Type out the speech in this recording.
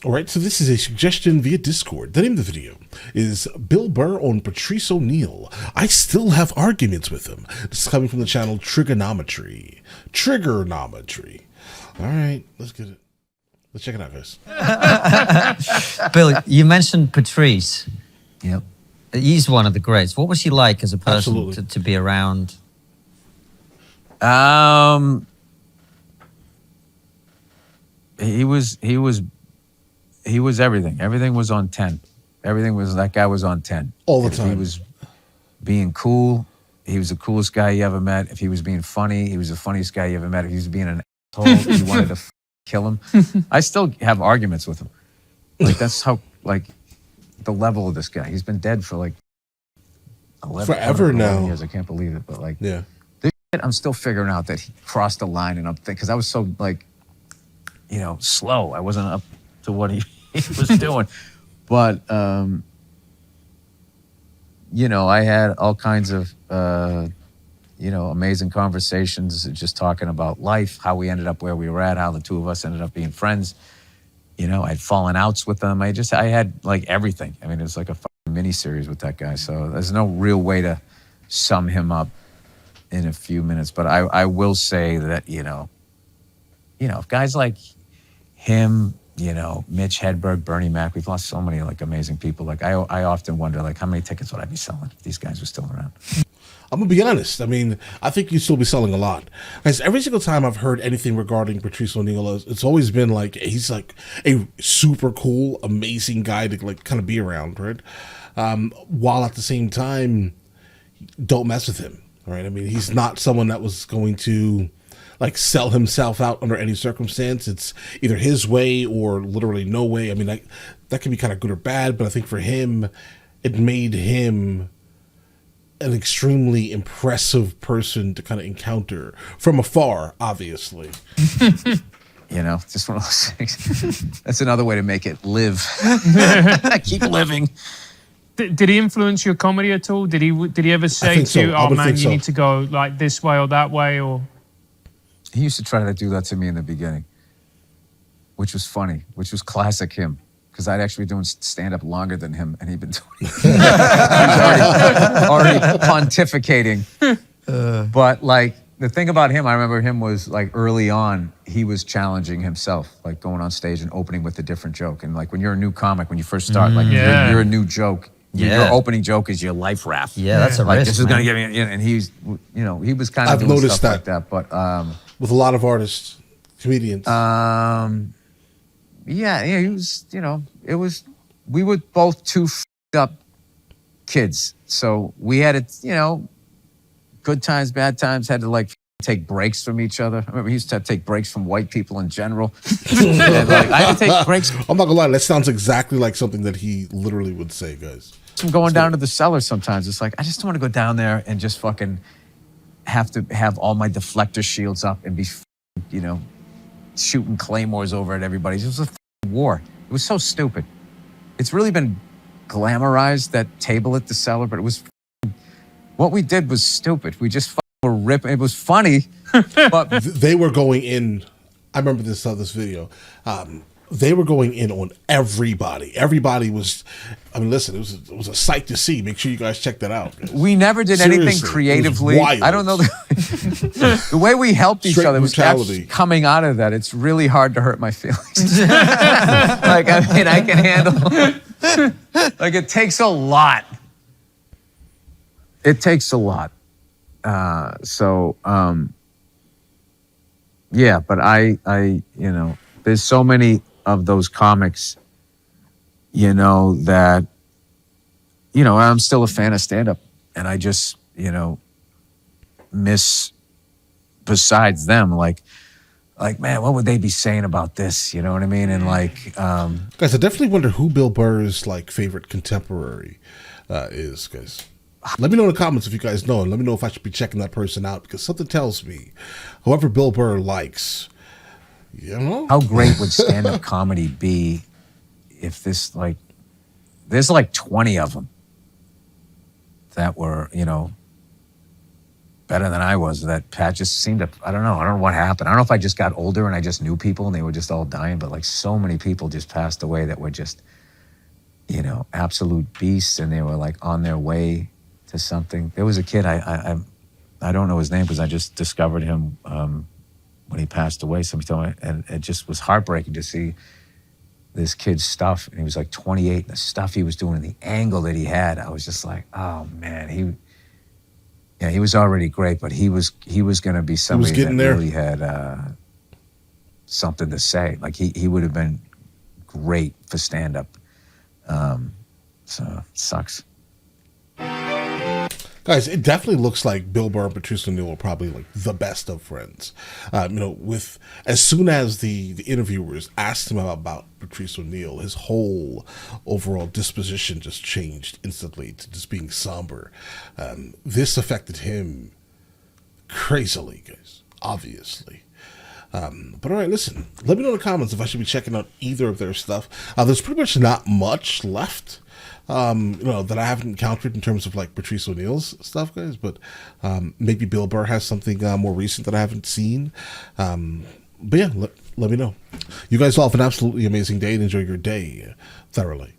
All right, so this is a suggestion via Discord. The name of the video is Bill Burr on Patrice O'Neal. I still have arguments with him. This is coming from the channel Trigonometry. Trigonometry. All right, let's get it. Let's check it out, guys. Bill, you mentioned Patrice. Yep. He's one of the greats. What was he like as a person to be around? He was everything. Everything was on 10. That guy was on 10. All the time. He was being cool. He was the coolest guy you ever met. If he was being funny, he was the funniest guy you ever met. If he was being an asshole, you wanted to kill him. I still have arguments with him. Like, that's how, like, the level of this guy. He's been dead for like 11 now. Years. I can't believe it, but like, yeah. This shit, I'm still figuring out that he crossed the line, and I'm thinking, because I was so like, slow. I wasn't up to what he was doing. But, I had all kinds of, amazing conversations just talking about life, how we ended up where we were at, how the two of us ended up being friends. I had fallen outs with them. I had like everything. I mean, it was like a mini series with that guy. So there's no real way to sum him up in a few minutes. But I will say that, guys like him, Mitch Hedberg, Bernie Mac, we've lost so many like amazing people. Like I often wonder, like, how many tickets would I be selling if these guys were still around? I'm gonna be honest. I mean, I think you'd still be selling a lot. Because every single time I've heard anything regarding Patrice O'Neal, it's always been like he's like a super cool, amazing guy to like kind of be around, right? While at the same time, don't mess with him, right? I mean, he's not someone that was going to like sell himself out under any circumstance. It's either his way or literally no way. I mean, that can be kind of good or bad, but I think for him, it made him an extremely impressive person to kind of encounter from afar, obviously. Just one of those things. That's another way to make it live. Keep living. Did he influence your comedy at all? Did he ever say to you, "Oh man, you need to go like this way or that way"? Or he used to try to do that to me in the beginning, which was funny, which was classic him. Because I'd actually been doing stand-up longer than him, and he'd been doing he was already pontificating. But, like, the thing about him, I remember him was, like, early on, he was challenging himself, like, going on stage and opening with a different joke. And, like, when you're a new comic, when you first start, like, you're a new joke. Your opening joke is your life raft. Yeah, that's a like, risk, this is going to get me, and he's, he was kind of doing stuff like that. But with a lot of artists, comedians. Yeah, he was, we were both two f***ed up kids. So we had it, good times, bad times, had to like take breaks from each other. I remember he used to have to take breaks from white people in general. And, like, I had to take breaks. I'm not gonna lie, that sounds exactly like something that he literally would say, guys. I'm going down to the cellar sometimes. It's like, I just don't want to go down there and just fucking have to have all my deflector shields up and be, shooting claymores over at everybody. It was a war. It was so stupid. It's really been glamorized, that table at the cellar, but it was, what we did was stupid. We just were ripping. It was funny, but they were going in. I remember this video. They were going in on everybody. Everybody was. I mean, listen, it was a sight to see. Make sure you guys check that out. We never did anything creatively. I don't know the way we helped each other was coming out of that. It's really hard to hurt my feelings. Like, I mean, I can handle. Like, it takes a lot. It takes a lot. Yeah, but I, there's so many of those comics, that, I'm still a fan of stand-up, and I just, miss, besides them, like, man, what would they be saying about this? You know what I mean? And like, guys, I definitely wonder who Bill Burr's like favorite contemporary is, guys. Let me know in the comments if you guys know, and let me know if I should be checking that person out, because something tells me whoever Bill Burr likes, How great would stand-up comedy be if this, like, there's like 20 of them that were, better than I was. That Pat just seemed to, I don't know what happened. I don't know if I just got older and I just knew people and they were just all dying, but like so many people just passed away that were just, you know, absolute beasts, and they were like on their way to something. There was a kid, I don't know his name because I just discovered him when he passed away. Somebody told me, and it just was heartbreaking to see this kid's stuff. And he was like 28, and the stuff he was doing and the angle that he had, I was just like, oh man, he was already great, but he was going to be somebody that really had something to say. Like he would have been great for stand-up. So it sucks. Guys, it definitely looks like Bill Burr and Patrice O'Neal are probably like the best of friends. You know, with as soon as the interviewers asked him about Patrice O'Neal, his whole overall disposition just changed instantly to just being somber. This affected him crazily, guys, obviously. But all right, listen, let me know in the comments if I should be checking out either of their stuff. There's pretty much not much left, you know, that I haven't encountered in terms of like Patrice O'Neal's stuff, guys. But maybe Bill Burr has something more recent that I haven't seen. But yeah, let me know. You guys all have an absolutely amazing day and enjoy your day thoroughly.